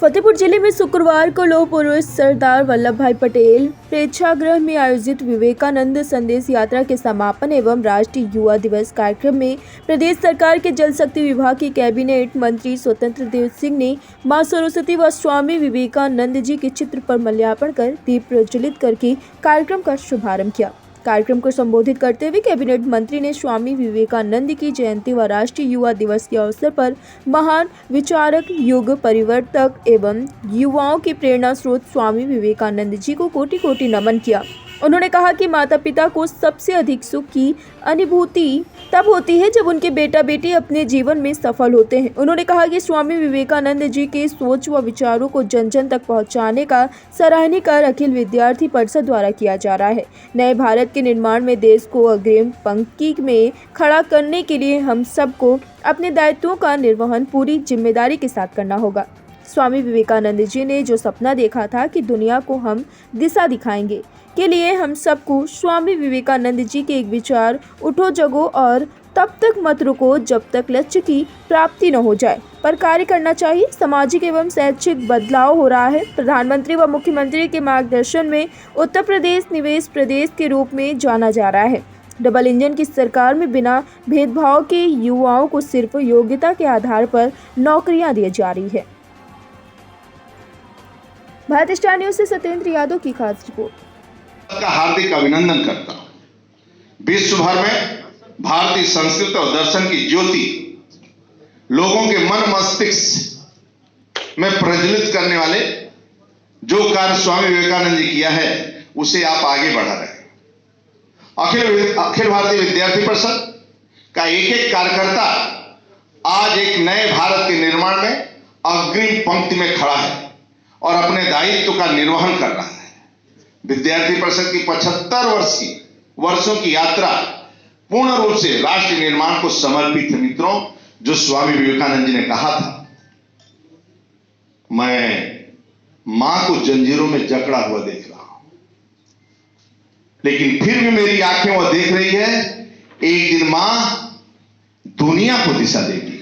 फतेहपुर जिले में शुक्रवार को लौह पुरुष सरदार वल्लभ भाई पटेल प्रेक्षागृह में आयोजित विवेकानंद संदेश यात्रा के समापन एवं राष्ट्रीय युवा दिवस कार्यक्रम में प्रदेश सरकार के जल शक्ति विभाग के कैबिनेट मंत्री स्वतंत्र देव सिंह ने मां सरस्वती व स्वामी विवेकानंद जी के चित्र पर माल्यार्पण कर दीप प्रज्वलित करके कार्यक्रम का शुभारंभ किया। कार्यक्रम को संबोधित करते हुए कैबिनेट मंत्री ने स्वामी विवेकानंद की जयंती व राष्ट्रीय युवा दिवस के अवसर पर महान विचारक, युग परिवर्तक एवं युवाओं की प्रेरणा स्रोत स्वामी विवेकानंद जी को कोटि कोटि नमन किया। उन्होंने कहा कि माता पिता को सबसे अधिक सुख की अनुभूति तब होती है जब उनके बेटा बेटी अपने जीवन में सफल होते हैं। उन्होंने कहा कि स्वामी विवेकानंद जी के सोच व विचारों को जन जन तक पहुंचाने का सराहनीय कार्य अखिल विद्यार्थी परिषद द्वारा किया जा रहा है। नए भारत के निर्माण में देश को अग्रिम पंक्ति में खड़ा करने के लिए हम सबको अपने दायित्वों का निर्वहन पूरी जिम्मेदारी के साथ करना होगा। स्वामी विवेकानंद जी ने जो सपना देखा था कि दुनिया को हम दिशा दिखाएंगे के लिए हम सबको स्वामी विवेकानंद जी के एक विचार उठो जगो और तब तक मत रुको जब तक लक्ष्य की प्राप्ति न हो जाए पर कार्य करना चाहिए। सामाजिक एवं शैक्षिक बदलाव हो रहा है। प्रधानमंत्री व मुख्यमंत्री के मार्गदर्शन में उत्तर प्रदेश निवेश प्रदेश के रूप में जाना जा रहा है। डबल इंजन की सरकार में बिना भेदभाव के युवाओं को सिर्फ योग्यता के आधार पर नौकरियां दी जा रही है। भारत स्टार न्यूज से सत्येंद्र यादव की खास रिपोर्ट। का हार्दिक अभिनंदन करता हूं। विश्व भर में भारतीय संस्कृति और दर्शन की ज्योति लोगों के मन मस्तिष्क में प्रज्वलित करने वाले जो कार्य स्वामी विवेकानंद जी किया है उसे आप आगे बढ़ा रहे हैं। अखिल भारतीय विद्यार्थी परिषद का एक एक कार्यकर्ता आज एक नए भारत के निर्माण में अग्रिम पंक्ति में खड़ा है और अपने दायित्व का निर्वहन कर रहा है। विद्यार्थी परिषद की 75 वर्षों की यात्रा पूर्ण रूप से राष्ट्र निर्माण को समर्पित है। मित्रों, जो स्वामी विवेकानंद जी ने कहा था, मैं मां को जंजीरों में जकड़ा हुआ देख रहा हूं, लेकिन फिर भी मेरी आंखें वह देख रही है, एक दिन मां दुनिया को दिशा देगी।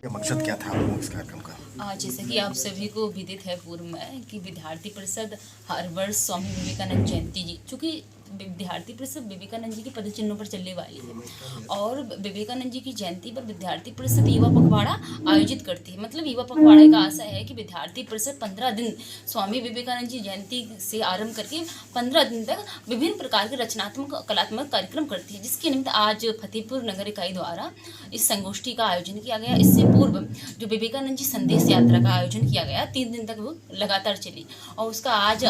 मकसद क्या था इस कार्यक्रम का? जैसा कि आप सभी को विदित है पूर्व में कि विद्यार्थी परिषद हर वर्ष स्वामी विवेकानंद जयंती जी, चूँकि विद्यार्थी परिषद विवेकानंद जी के पद चिन्हों पर चलने वाली है और विवेकानंद जी की जयंती पर विद्यार्थी परिषद युवा पखवाड़ा आयोजित करती है। मतलब युवा पखवाड़े का आशय है कि विद्यार्थी परिषद 15 दिन स्वामी विवेकानंद जी जयंती से आरंभ करके 15 दिन तक विभिन्न प्रकार के रचनात्मक कलात्मक कार्यक्रम करती है, जिसके निमित्त आज फतेहपुर नगर इकाई द्वारा इस संगोष्ठी का आयोजन किया गया। इससे पूर्व जो विवेकानंद जी संदेश यात्रा का आयोजन किया गया, 3 दिन तक वो लगातार चली और उसका आज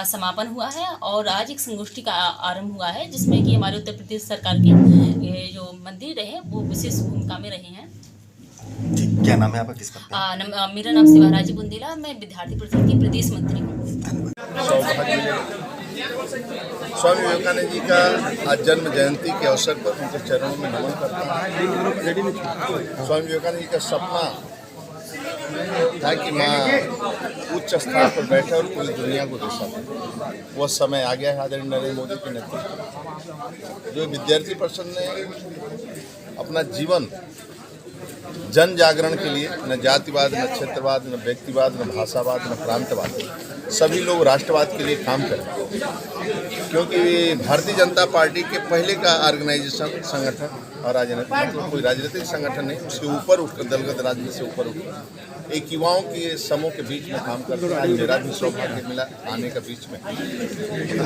समापन हुआ है और आज एक संगोष्ठी का आरंभ हुआ है, जिसमें कि हमारे उत्तर प्रदेश सरकार के जो मंत्री रहे वो विशेष भूमिका में रहे हैं। क्या नाम है आपका? किस का? मेरा नाम शिवाराजी बुंदेला, मैं विद्यार्थी परिषद की प्रदेश मंत्री हूँ। स्वामी विवेकानंद जी का आज जन्म जयंती के अवसर पर उनके चरणों में नमन करता हूँ। स्वामी विवेकानंद जी का सपना था कि मां उच्च स्थान पर बैठे और पूरी दुनिया को दिशा दे। वह समय आ गया है आदरणीय नरेंद्र मोदी के नेतृत्व। जो विद्यार्थी परिषद ने अपना जीवन जन जागरण के लिए, न जातिवाद, न क्षेत्रवाद, न व्यक्तिवाद, न भाषावाद, न प्रांतवाद, सभी लोग राष्ट्रवाद के लिए काम करें, क्योंकि भारतीय जनता पार्टी के पहले का ऑर्गेनाइजेशन संगठन और राजनीतिक कोई राजनीतिक संगठन नहीं, उसके ऊपर उठकर दलगत राजनीति से ऊपर उठकर एक युवाओं के समूह के बीच में काम करते हैं। आज मेरा भी सौभाग्य मिला आने का बीच में।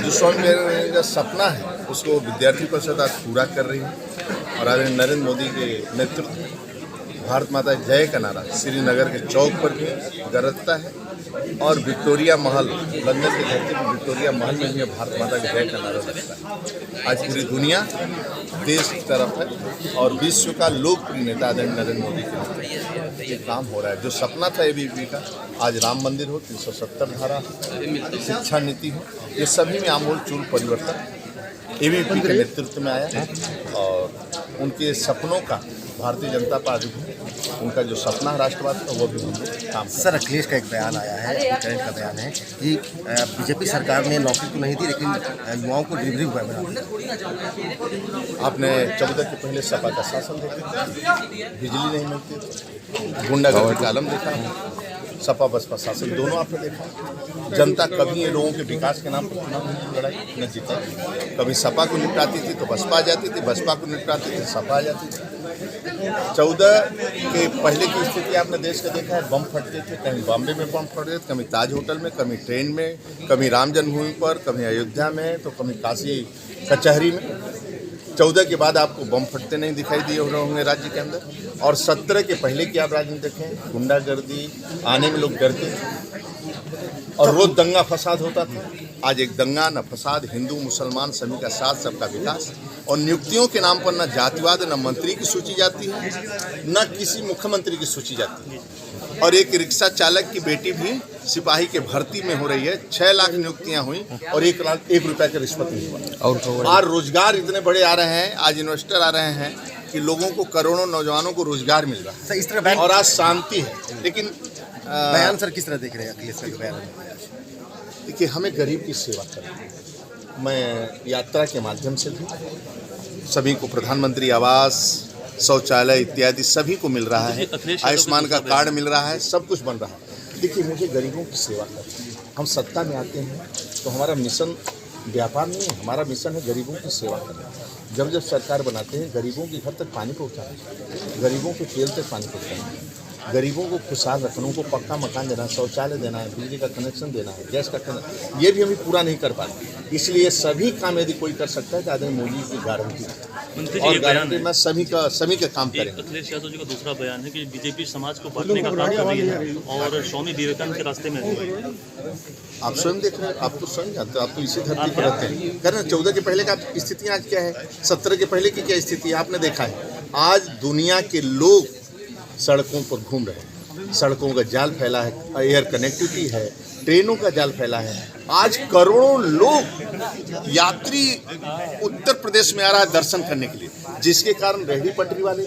जो स्वामी विवेकानंद का सपना है उसको विद्यार्थी परिषद आज पूरा कर रही है और आदरणीय नरेंद्र मोदी के नेतृत्व में भारत माता जय का नारा श्रीनगर के चौक पर भी गरजता है और विक्टोरिया महल, लंदन की धरती पर विक्टोरिया महल में भी भारत माता की जय का नारा लगता है। आज पूरी दुनिया देश की तरफ है और विश्व का लोकप्रिय नेता आदरणीय नरेंद्र मोदी के ये काम हो रहा है। जो सपना था एबीवीपी का, आज राम मंदिर हो, 370 धारा, शिक्षा नीति हो, ये सभी में आमूल चूल परिवर्तन एबीवीपी के नेतृत्व में आया और उनके सपनों का भारतीय जनता पार्टी उनका जो सपना है राष्ट्रवाद का वो भी काम। सर, अखिलेश का एक बयान आया है, करंट का बयान है कि बीजेपी सरकार ने नौकरी तो नहीं दी लेकिन युवाओं को डिलीवरी बॉय बना दिया। आपने 14 के पहले सपा का शासन देखा, बिजली नहीं मिलती, गुंडागर्दी का आलम देखा, सपा बसपा शासन दोनों आपने देखा। जनता कभी ये लोगों के विकास के नाम पर चुनाव लड़ाई न जीती। कभी सपा को निपटाती थी तो बसपा आ जाती थी, बसपा को निपटाती थी सपा आ जाती थी। 14 के पहले की स्थिति आपने देश का देखा है, बम फटते थे, कहीं बॉम्बे में बम फट रहे थे, कभी ताज होटल में, कभी ट्रेन में, कभी राम जन्मभूमि पर, कभी अयोध्या में, तो कभी काशी कचहरी में। 14 के बाद आपको बम फटते नहीं दिखाई दिए होंगे राज्य के अंदर। और 17 के पहले की आप राजनीति देखें, गुंडागर्दी आने में लोग डरते थे और रोज दंगा फसाद होता था। आज एक दंगा न फसाद, हिंदू मुसलमान सभी का साथ, सबका विकास। और नियुक्तियों के नाम पर न जातिवाद, न मंत्री की सूची जाती है, न किसी मुख्यमंत्री की सूची जाती है। और एक रिक्शा चालक की बेटी भी सिपाही के भर्ती में हो रही है। 6 लाख नियुक्तियां हुई और 1 रुपए का रिश्वत नहीं हुआ। और रोजगार इतने बड़े आ रहे हैं, आज इन्वेस्टर आ रहे हैं कि लोगों को, करोड़ों नौजवानों को रोजगार मिल रहा है। इस तरह और आज शांति है। लेकिन बयान सर किस तरह देख रहे हैं अखिलेश सर के बयान? देखिए, हमें गरीब की सेवा करनी है। मैं यात्रा के माध्यम से भी सभी को प्रधानमंत्री आवास, शौचालय इत्यादि सभी को मिल रहा है, आयुष्मान का कार्ड मिल रहा है, सब कुछ बन रहा है। देखिए, मुझे गरीबों की सेवा करनी है। हम सत्ता में आते हैं तो हमारा मिशन व्यापार नहीं है, हमारा मिशन है गरीबों की सेवा करना। जब जब सरकार बनाते हैं, गरीबों के घर तक पानी पहुँचाना, गरीबों के तेल तक पानी पहुँचाना, गरीबों को खुशहाल रखना, उनको पक्का मकान देना है, शौचालय देना है, बिजली का कनेक्शन देना है, गैस का कनेक्शन, ये भी हम पूरा नहीं कर पाते। इसलिए सभी काम यदि कोई कर सकता है तो आदमी मोदी की गारंटी और गारंटी में सभी का काम करेंगे। अखिलेश यादव जी का दूसरा बयान है कि बीजेपी समाज को बांटने का काम कर रही है और स्वामी विवेकानंद के रास्ते में है। आप स्वयं देख रहे हैं, आप तो स्वयं जानते हो, आप तो इसी धरती पर रहते हैं। कह रहे हैं 14 के पहले का स्थिति आज क्या है, 17 के पहले की क्या स्थिति है, आपने देखा है। आज दुनिया के लोग सड़कों पर घूम रहे हैं, सड़कों का जाल फैला है, एयर कनेक्टिविटी है, ट्रेनों का जाल फैला है। आज करोड़ों लोग यात्री उत्तर प्रदेश में आ रहा है दर्शन करने के लिए, जिसके कारण रेहड़ी पटरी वाले,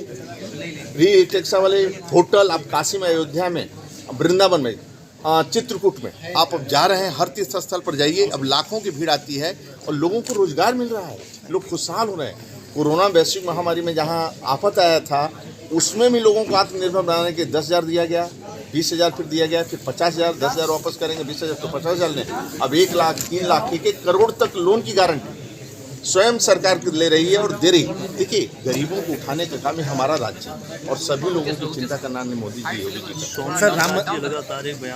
रिक्शा वाले, होटल, आप काशी में, अयोध्या में, वृंदावन में, चित्रकूट में आप अब जा रहे हैं, हर तीर्थ स्थल पर जाइए, अब लाखों की भीड़ आती है और लोगों को रोजगार मिल रहा है, लोग खुशहाल हो रहे हैं। कोरोना वैश्विक महामारी में जहां आफत आया था, उसमें भी लोगों को आत्मनिर्भर बनाने के 10,000 दिया गया, 20,000 फिर दिया गया, फिर 50,000, 10,000 वापस करेंगे, 20,000 तो 50,000 लें, अब 1 लाख, 3 लाख, 1 करोड़ तक लोन की गारंटी स्वयं सरकार ले रही है और दे रही है। देखिए, गरीबों को उठाने का काम है हमारा राज्य और सभी लोगों की चिंता करना मोदी जी, योगी जी का। सर, राम लगातार एक बयान